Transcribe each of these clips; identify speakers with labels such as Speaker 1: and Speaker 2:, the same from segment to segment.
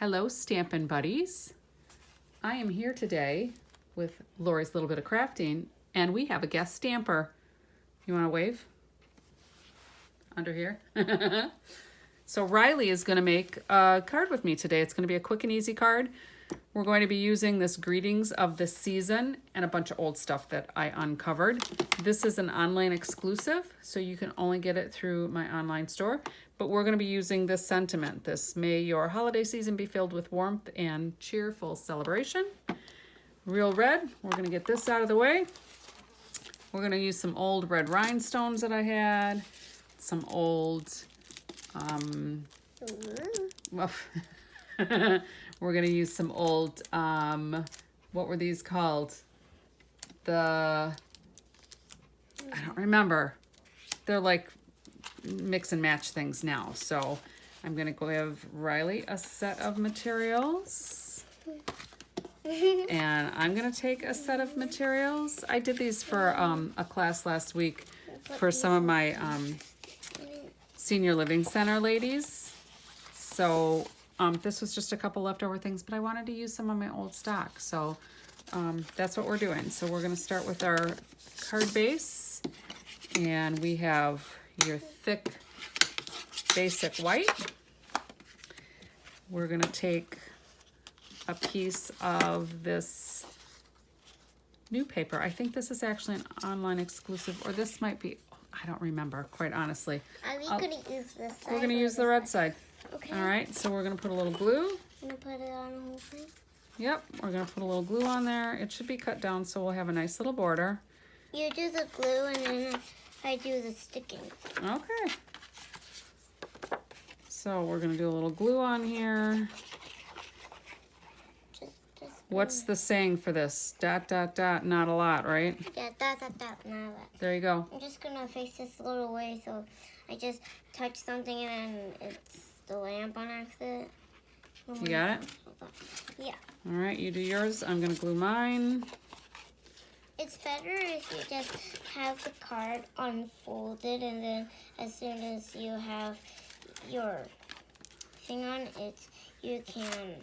Speaker 1: Hello, Stampin' Buddies. I am here today with Lori's Little Bit of Crafting, and we have a guest stamper. You want to wave? Under here? So Rylie is going to make a card with me today. It's going to be a quick and easy card. We're going to be using this Greetings of the Season and a bunch of old stuff that I uncovered. This is an online exclusive, so you can only get it through my online store. But we're going to be using this sentiment. This may your holiday season be filled with warmth and cheerful celebration. Real red. We're going to get this out of the way. We're going to use some old red rhinestones that I had. Some old... we're going to use some old, what were these called? I don't remember. They're like mix and match things now. So I'm going to give Rylie a set of materials. And I'm going to take a set of materials. I did these for a class last week for some of my senior living center ladies. So this was just a couple leftover things, but I wanted to use some of my old stock. So that's what we're doing. So we're going to start with our card base. And we have your thick basic white. We're going to take a piece of this new paper. I think this is actually an online exclusive, or this might be, I don't remember, quite honestly.
Speaker 2: Are we going to use this side?
Speaker 1: We're going to use the red side.
Speaker 2: Okay.
Speaker 1: All right, so we're going to put a little glue.
Speaker 2: I'm going to put it on the whole thing.
Speaker 1: Yep, we're going to put a little glue on there. It should be cut down so we'll have a nice little border.
Speaker 2: You do the glue and then I do the sticking.
Speaker 1: Okay. So we're going to do a little glue on here. What's the saying for this? Dot, dot, dot, not a lot, right?
Speaker 2: Yeah, dot, dot, dot, not a lot.
Speaker 1: There you go.
Speaker 2: I'm just going to face this a little way so I just touch something and it's the lamp on accident.
Speaker 1: You got it?
Speaker 2: Yeah.
Speaker 1: All right, you do yours. I'm going to glue mine.
Speaker 2: It's better if you just have the card unfolded and then as soon as you have your thing on it, you can...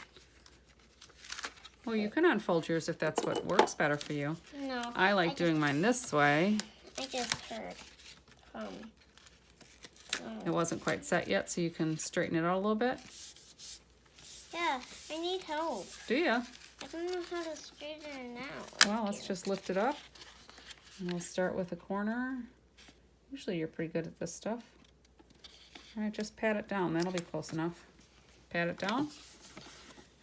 Speaker 1: Well, you can unfold yours if that's what works better for you.
Speaker 2: No.
Speaker 1: I like doing mine this way.
Speaker 2: I just heard from...
Speaker 1: It wasn't quite set yet, so you can straighten it out a little bit.
Speaker 2: Yeah, I need help.
Speaker 1: Do ya?
Speaker 2: I don't know how to straighten it out.
Speaker 1: Well, let's just lift it up. And we'll start with a corner. Usually you're pretty good at this stuff. All right, just pat it down. That'll be close enough. Pat it down.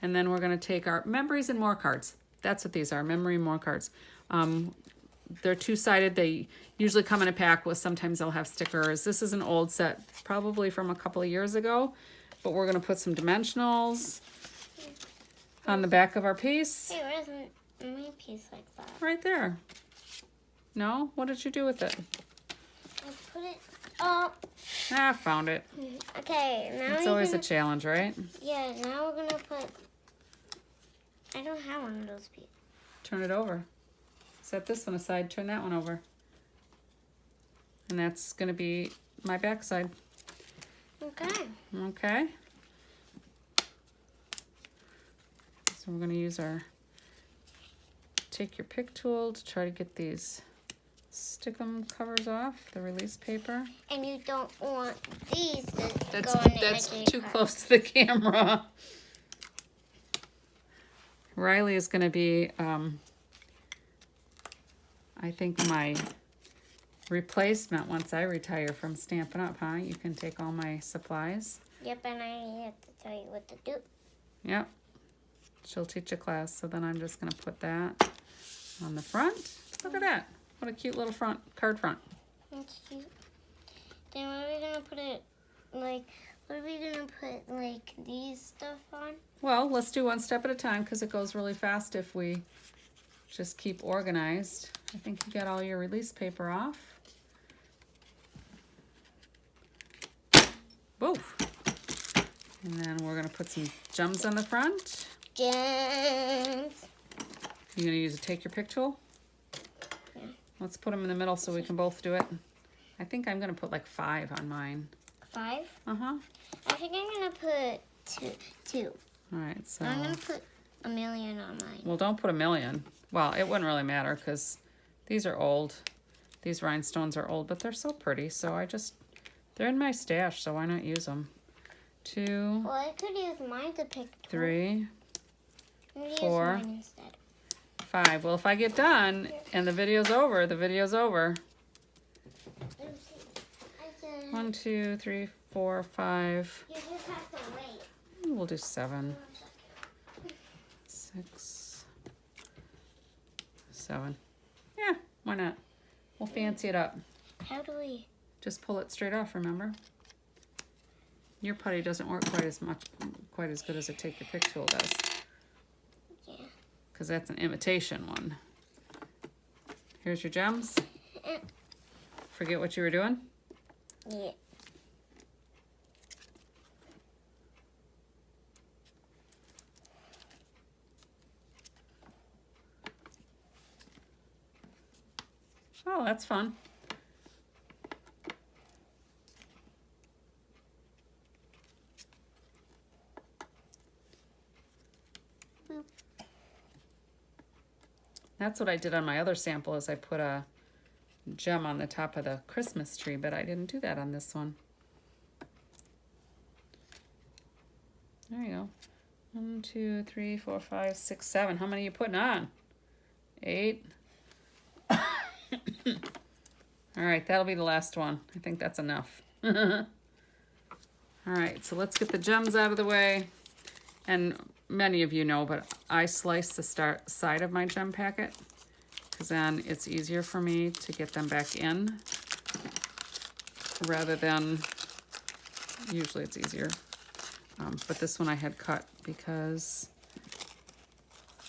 Speaker 1: And then we're going to take our memories and more cards. That's what these are, memory and more cards. They're two-sided. They usually come in a pack with, sometimes they'll have stickers. This is an old set, probably from a couple of years ago. But we're going to put some dimensionals on the back of our piece.
Speaker 2: Hey, where's my piece like that?
Speaker 1: Right there. No? What did you do with it?
Speaker 2: I put it up.
Speaker 1: Ah, found it.
Speaker 2: Okay, now
Speaker 1: It's always a challenge, right?
Speaker 2: Yeah, now we're going to put... I don't have one of those pieces.
Speaker 1: Turn it over. Set this one aside, turn that one over. And that's going to be my back side.
Speaker 2: Okay.
Speaker 1: Okay. So we're going to use our take your pick tool to try to get these stickum covers off, the release paper.
Speaker 2: And you don't want these to
Speaker 1: That's
Speaker 2: go on the
Speaker 1: that's
Speaker 2: edge of
Speaker 1: too
Speaker 2: your
Speaker 1: close to the camera. Rylie is going to be, I think, my replacement once I retire from Stampin' Up, huh? You can take all my supplies.
Speaker 2: Yep, and I have to tell you what to do.
Speaker 1: Yep. She'll teach a class, so then I'm just going to put that on the front. Look at that. What a cute little front, card front.
Speaker 2: That's cute. Then what are we going to put it, like, what are we going to put, like, these stuff on?
Speaker 1: Well, let's do one step at a time because it goes really fast if we just keep organized. I think you got all your release paper off. Woof. And then we're going to put some gems on the front.
Speaker 2: Gems.
Speaker 1: You're going to use a take your pick tool?
Speaker 2: Yeah.
Speaker 1: Let's put them in the middle so we can both do it. I think I'm going to put like 5 on mine.
Speaker 2: 5?
Speaker 1: Uh-huh.
Speaker 2: I think I'm going to put two.
Speaker 1: All right, so.
Speaker 2: I'm gonna put a million on mine.
Speaker 1: Well, don't put a million. Well, it wouldn't really matter because these are old. These rhinestones are old, but they're so pretty. So they're in my stash, so why not use them? 2.
Speaker 2: Well, I could use mine to pick
Speaker 1: 3,
Speaker 2: I'm gonna
Speaker 1: 4,
Speaker 2: use mine instead.
Speaker 1: 5. Well, if I get done and the video's over, the video's over. 1, 2, 3, 4, 5.
Speaker 2: You just have to wait.
Speaker 1: We'll do 7. 6, 7. Yeah, why not? We'll fancy it up.
Speaker 2: How do we?
Speaker 1: Just pull it straight off, remember? Your putty doesn't work quite as good as a take your pick tool does.
Speaker 2: Yeah.
Speaker 1: Because that's an imitation one. Here's your gems. Forget what you were doing?
Speaker 2: Yeah.
Speaker 1: Oh, that's fun.
Speaker 2: Boop.
Speaker 1: That's what I did on my other sample is I put a gem on the top of the Christmas tree, but I didn't do that on this one. There you go. 1, 2, 3, 4, 5, 6, 7. How many are you putting on? 8. All right, that'll be the last one. I think that's enough. All right, so let's get the gems out of the way. And many of you know, but I slice the side of my gem packet because then it's easier for me to get them back in rather than, usually it's easier. But this one I had cut because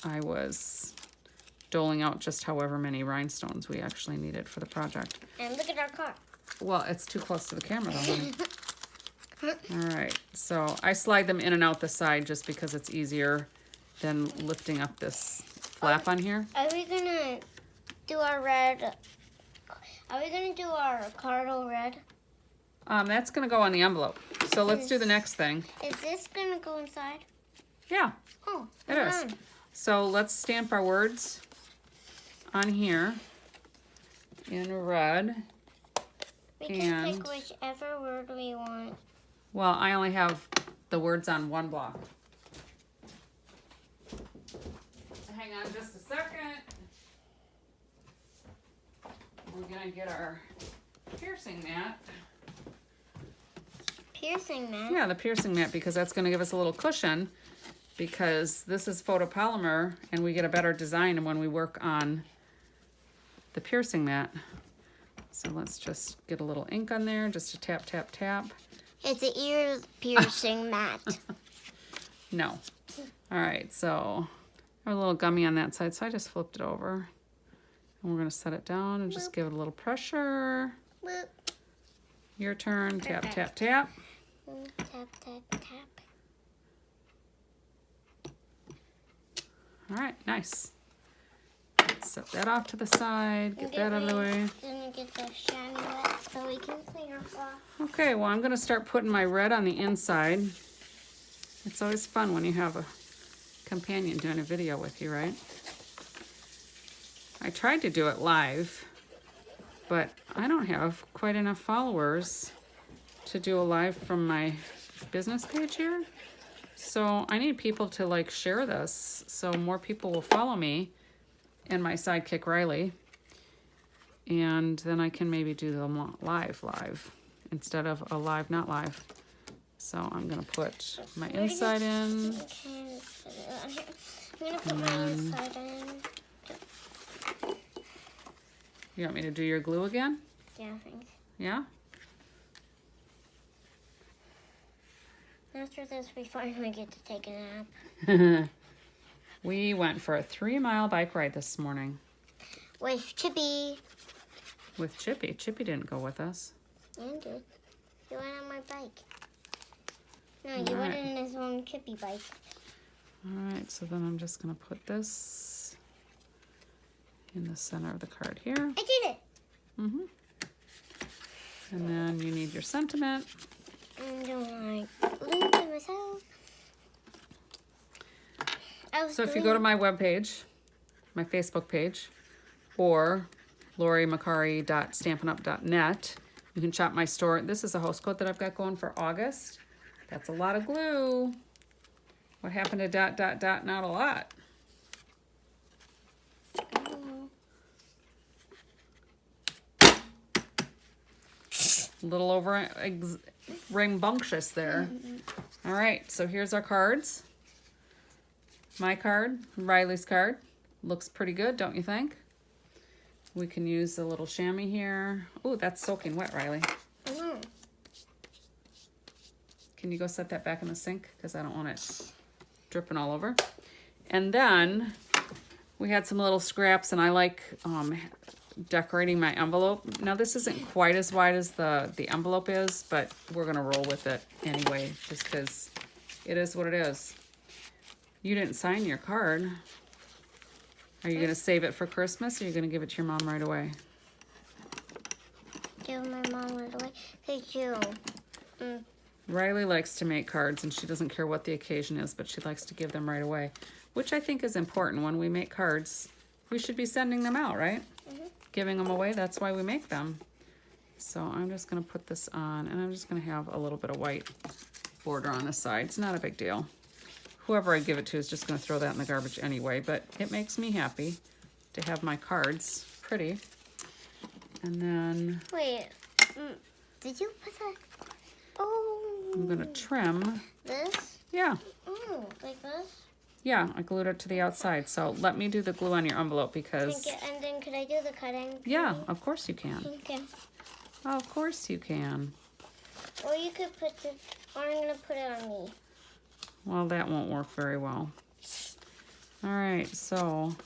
Speaker 1: I was doling out just however many rhinestones we actually needed for the project.
Speaker 2: And look at our car.
Speaker 1: Well, it's too close to the camera though, honey. All right, so I slide them in and out the side just because it's easier than lifting up this flap on here.
Speaker 2: Are we gonna do our red? Are we gonna do our cardinal red?
Speaker 1: That's gonna go on the envelope. So let's do the next thing.
Speaker 2: Is this gonna go inside?
Speaker 1: Yeah,
Speaker 2: Oh,
Speaker 1: it is. So let's stamp our words on here in red.
Speaker 2: We can pick whichever word we want.
Speaker 1: Well, I only have the words on one block. Hang on just a second. We're gonna get our piercing mat.
Speaker 2: Piercing mat?
Speaker 1: Yeah, the piercing mat, because that's gonna give us a little cushion, because this is photopolymer and we get a better design when we work on the piercing mat. So let's just get a little ink on there, just to tap, tap, tap.
Speaker 2: It's an ear piercing mat.
Speaker 1: No. All right, so I have a little gummy on that side, so I just flipped it over. And we're gonna set it down and just give it a little pressure.
Speaker 2: Boop.
Speaker 1: Your turn, tap,
Speaker 2: Perfect.
Speaker 1: tap, tap.
Speaker 2: Tap, tap, tap.
Speaker 1: All right, nice. Let's set that off to the side, get that out of the way.
Speaker 2: Gonna get the shiny wet so we can clean off.
Speaker 1: Okay, well, I'm gonna start putting my red on the inside. It's always fun when you have a companion doing a video with you, right? I tried to do it live, but I don't have quite enough followers to do a live from my business page here. So I need people to like share this so more people will follow me and my sidekick Rylie. And then I can maybe do them live instead of a live, not live. So I'm gonna put my inside in.
Speaker 2: Okay, I'm gonna put my inside in.
Speaker 1: You want me to do your glue again?
Speaker 2: Yeah, thanks.
Speaker 1: Yeah?
Speaker 2: After this, we finally get to take a nap.
Speaker 1: We went for a 3-mile bike ride this morning.
Speaker 2: With Chippy.
Speaker 1: With Chippy. Chippy didn't go with us.
Speaker 2: Andrew, you went on my bike. No, you went in his own Chippy bike.
Speaker 1: Alright, so then I'm just going to put this in the center of the card here.
Speaker 2: I did it.
Speaker 1: Mm-hmm. And then you need your sentiment.
Speaker 2: I'm doing like glue to myself.
Speaker 1: So if you go to my webpage, my Facebook page, or LoriMacari.stampinup.net, you can shop my store. This is a host code that I've got going for August. That's a lot of glue. What happened to ... Not a lot. A little over rambunctious there. All right, so here's our cards. My card, Riley's card. Looks pretty good, don't you think? We can use a little chamois here. Oh, that's soaking wet, Rylie. Can you go set that back in the sink? Because I don't want it dripping all over. And then we had some little scraps, and I like decorating my envelope. Now this isn't quite as wide as the envelope is, but we're gonna roll with it anyway, just because it is what it is. You didn't sign your card. Are you gonna save it for Christmas, or are you gonna give it to your mom right away?
Speaker 2: Give my mom right away. Thank you.
Speaker 1: Rylie likes to make cards, and she doesn't care what the occasion is, but she likes to give them right away, which I think is important. When we make cards, we should be sending them out, right? Giving them away, that's why we make them. So I'm just gonna put this on, and I'm just gonna have a little bit of white border on the side. It's not a big deal. Whoever I give it to is just gonna throw that in the garbage anyway, but it makes me happy to have my cards pretty. And then...
Speaker 2: Wait, did you put that? Oh.
Speaker 1: I'm gonna trim.
Speaker 2: This?
Speaker 1: Yeah.
Speaker 2: Oh, like this?
Speaker 1: Yeah, I glued it to the outside. So let me do the glue on your envelope because...
Speaker 2: And then could I do the cutting?
Speaker 1: Yeah, of course you can.
Speaker 2: Okay.
Speaker 1: Of course you can.
Speaker 2: Or you could put the... Or I'm gonna put it on me.
Speaker 1: Well, that won't work very well. All right, so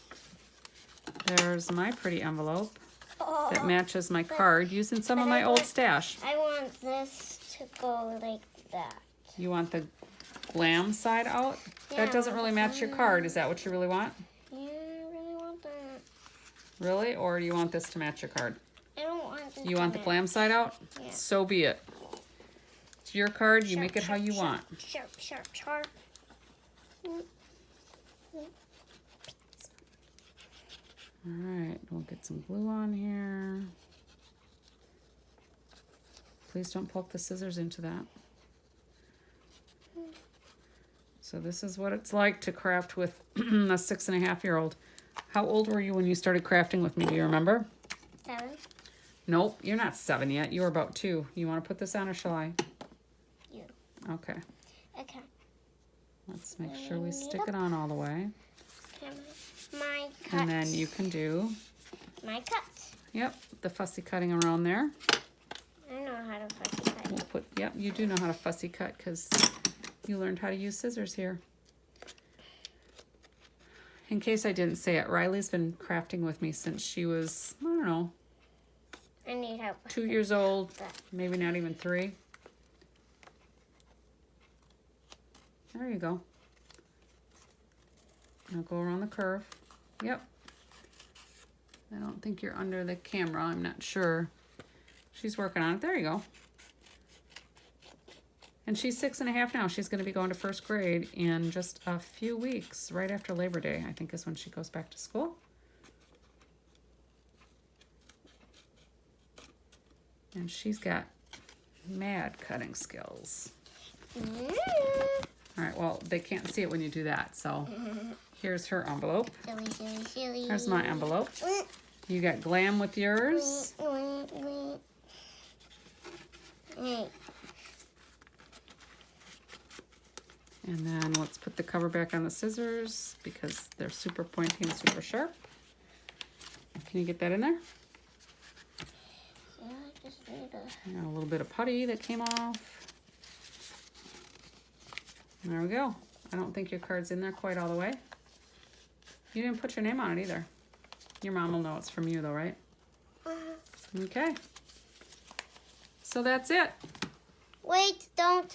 Speaker 1: there's my pretty envelope that matches my card using some of my old stash.
Speaker 2: I want this to go like that.
Speaker 1: You want the glam side out?
Speaker 2: Yeah,
Speaker 1: That doesn't really match your card. Is that what you really want?
Speaker 2: Yeah, I really want that.
Speaker 1: Really? Or do you want this to match your card?
Speaker 2: I don't want this.
Speaker 1: You want the glam side out?
Speaker 2: Yeah.
Speaker 1: So be it. It's your card. You
Speaker 2: Sharp,
Speaker 1: make it how you want.
Speaker 2: Sharp, sharp, sharp.
Speaker 1: All right, we'll get some glue on here. Please don't poke the scissors into that. So this is what it's like to craft with a 6.5-year-old. How old were you when you started crafting with me? Do you remember?
Speaker 2: 7.
Speaker 1: Nope, you're not 7 yet. You were about 2. You want to put this on or shall I?
Speaker 2: You.
Speaker 1: Okay.
Speaker 2: Okay.
Speaker 1: Let's make sure we stick it on all the way.
Speaker 2: My cuts.
Speaker 1: And then you can do,
Speaker 2: My cuts.
Speaker 1: yep, the fussy cutting around there.
Speaker 2: I know how to fussy cut.
Speaker 1: We'll put, yep, you do know how to fussy cut because you learned how to use scissors here. In case I didn't say it, Riley's been crafting with me since she was, I don't know,
Speaker 2: I need help.
Speaker 1: 2 years old, maybe not even 3. There you go. Now go around the curve. Yep. I don't think you're under the camera. I'm not sure. She's working on it. There you go. And she's 6.5 now. She's going to be going to 1st grade in just a few weeks, right after Labor Day, I think is when she goes back to school. And she's got mad cutting skills. All right, well, they can't see it when you do that, so here's her envelope.
Speaker 2: Silly, silly, silly.
Speaker 1: Here's my envelope. You got glam with yours.
Speaker 2: Hey.
Speaker 1: And then let's put the cover back on the scissors because they're super pointy and super sharp. Can you get that in there?
Speaker 2: Yeah, I just need
Speaker 1: A little bit of putty that came off. There we go. I don't think your card's in there quite all the way. You didn't put your name on it either. Your mom will know it's from you though, right? Okay. So that's it.
Speaker 2: Wait, don't.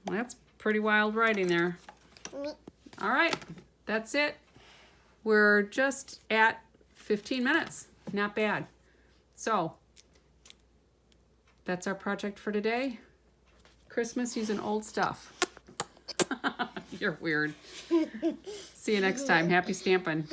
Speaker 1: Well, that's pretty wild writing there.
Speaker 2: Me.
Speaker 1: All right, that's it. We're just at 15 minutes. Not bad. So, that's our project for today. Christmas using old stuff. You're weird. See you next time. Happy stamping.